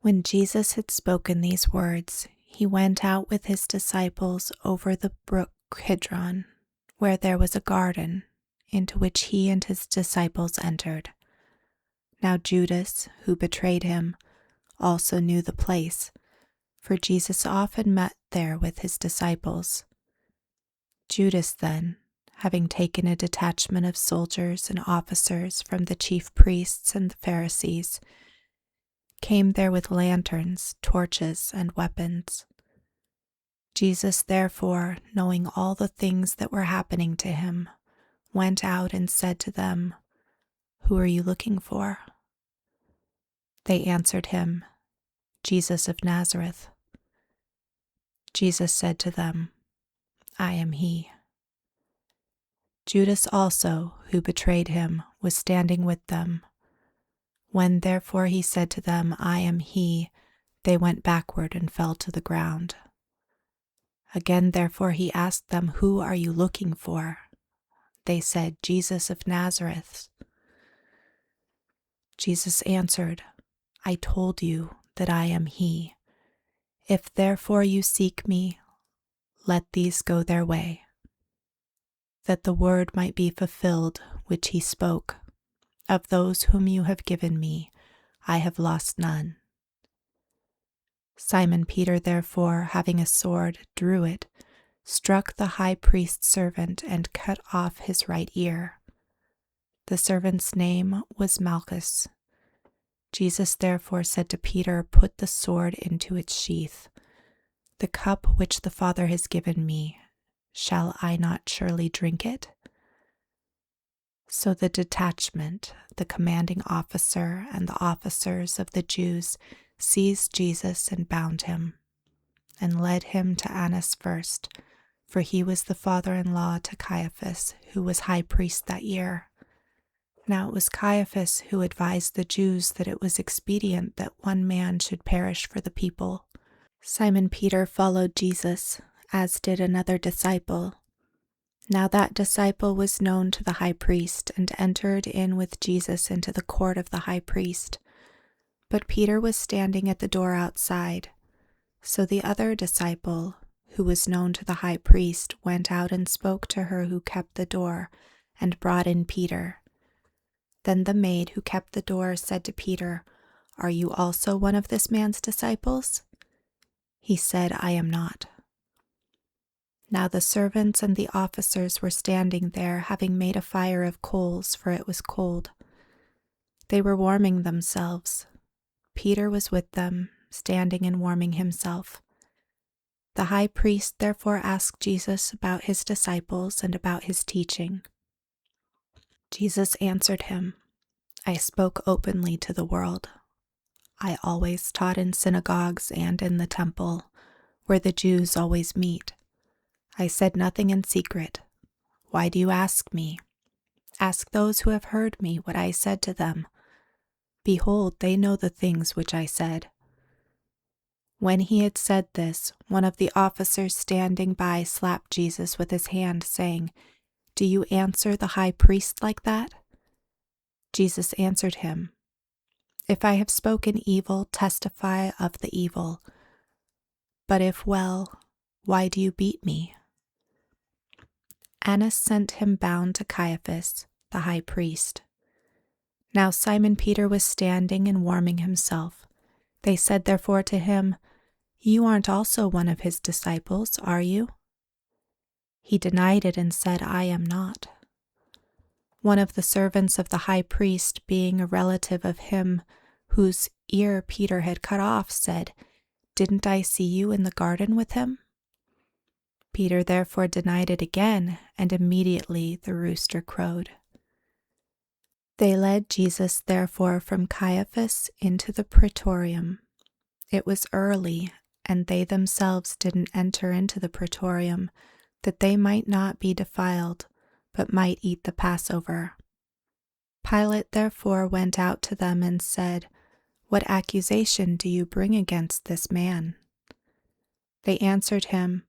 When Jesus had spoken these words, he went out with his disciples over the brook Kidron, where there was a garden, into which he and his disciples entered. Now Judas, who betrayed him, also knew the place, for Jesus often met there with his disciples. Judas then, having taken a detachment of soldiers and officers from the chief priests and the Pharisees, came there with lanterns, torches, and weapons. Jesus, therefore, knowing all the things that were happening to him, went out and said to them, "Who are you looking for?" They answered him, "Jesus of Nazareth." Jesus said to them, "I am he." Judas also, who betrayed him, was standing with them. When therefore he said to them, "I am he," they went backward and fell to the ground. Again therefore he asked them, "Who are you looking for?" They said, "Jesus of Nazareth." Jesus answered, "I told you that I am he. If therefore you seek me, let these go their way, that the word might be fulfilled which he spoke, of those whom you have given me, I have lost none." Simon Peter therefore, having a sword, drew it, struck the high priest's servant, and cut off his right ear. The servant's name was Malchus. Jesus therefore said to Peter, "Put the sword into its sheath. The cup which the Father has given me, shall I not surely drink it?" So the detachment, the commanding officer, and the officers of the Jews seized Jesus and bound him, and led him to Annas first, for he was the father-in-law to Caiaphas, who was high priest that year. Now it was Caiaphas who advised the Jews that it was expedient that one man should perish for the people. Simon Peter followed Jesus, as did another disciple. Now that disciple was known to the high priest, and entered in with Jesus into the court of the high priest. But Peter was standing at the door outside. So the other disciple, who was known to the high priest, went out and spoke to her who kept the door, and brought in Peter. Then the maid who kept the door said to Peter, "Are you also one of this man's disciples?" He said, "I am not." Now the servants and the officers were standing there, having made a fire of coals, for it was cold. They were warming themselves. Peter was with them, standing and warming himself. The high priest therefore asked Jesus about his disciples and about his teaching. Jesus answered him, "I spoke openly to the world. I always taught in synagogues and in the temple, where the Jews always meet. I said nothing in secret. Why do you ask me? Ask those who have heard me what I said to them. Behold, they know the things which I said." When he had said this, one of the officers standing by slapped Jesus with his hand, saying, "Do you answer the high priest like that?" Jesus answered him, "If I have spoken evil, testify of the evil. But if well, why do you beat me?" Annas sent him bound to Caiaphas, the high priest. Now Simon Peter was standing and warming himself. They said therefore to him, "You aren't also one of his disciples, are you?" He denied it and said, "I am not." One of the servants of the high priest, being a relative of him whose ear Peter had cut off, said, "Didn't I see you in the garden with him?" Peter therefore denied it again, and immediately the rooster crowed. They led Jesus therefore from Caiaphas into the praetorium. It was early, and they themselves didn't enter into the praetorium, that they might not be defiled, but might eat the Passover. Pilate therefore went out to them and said, "What accusation do you bring against this man?" They answered him,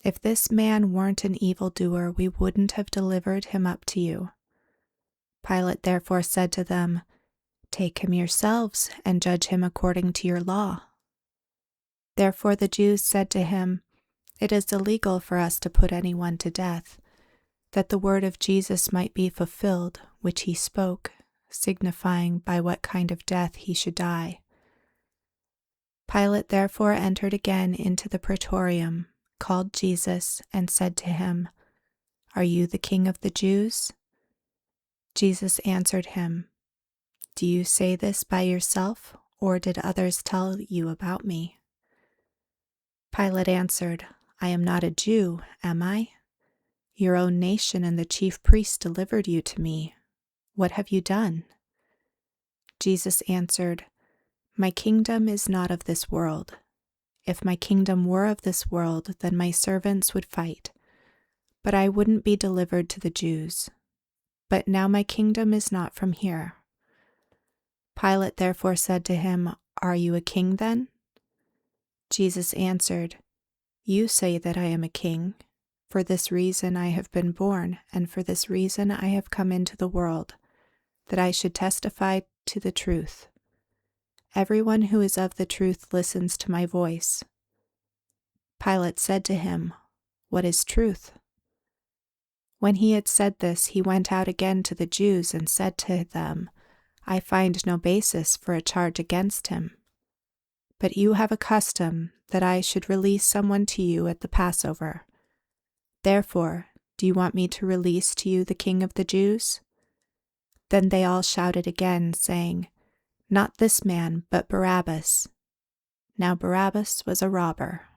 "If this man weren't an evildoer, we wouldn't have delivered him up to you." Pilate therefore said to them, Take him yourselves and judge him according to your law." Therefore the Jews said to him, "It is illegal for us to put anyone to death," that the word of Jesus might be fulfilled, which he spoke, signifying by what kind of death he should die. Pilate therefore entered again into the praetorium, called Jesus, and said to him, "Are you the king of the Jews?" Jesus answered him, "Do you say this by yourself, or did others tell you about me?" Pilate answered, "I am not a Jew, am I? Your own nation and the chief priests delivered you to me. What have you done?" Jesus answered, "My kingdom is not of this world. If my kingdom were of this world, then my servants would fight, but I wouldn't be delivered to the Jews. But now my kingdom is not from here." Pilate therefore said to him, "Are you a king then?" Jesus answered, "You say that I am a king. For this reason I have been born, and for this reason I have come into the world, that I should testify to the truth. Everyone who is of the truth listens to my voice." Pilate said to him, "What is truth?" When he had said this, he went out again to the Jews and said to them, "I find no basis for a charge against him. But you have a custom that I should release someone to you at the Passover. Therefore, do you want me to release to you the King of the Jews?" Then they all shouted again, saying, "Not this man, but Barabbas." Now Barabbas was a robber.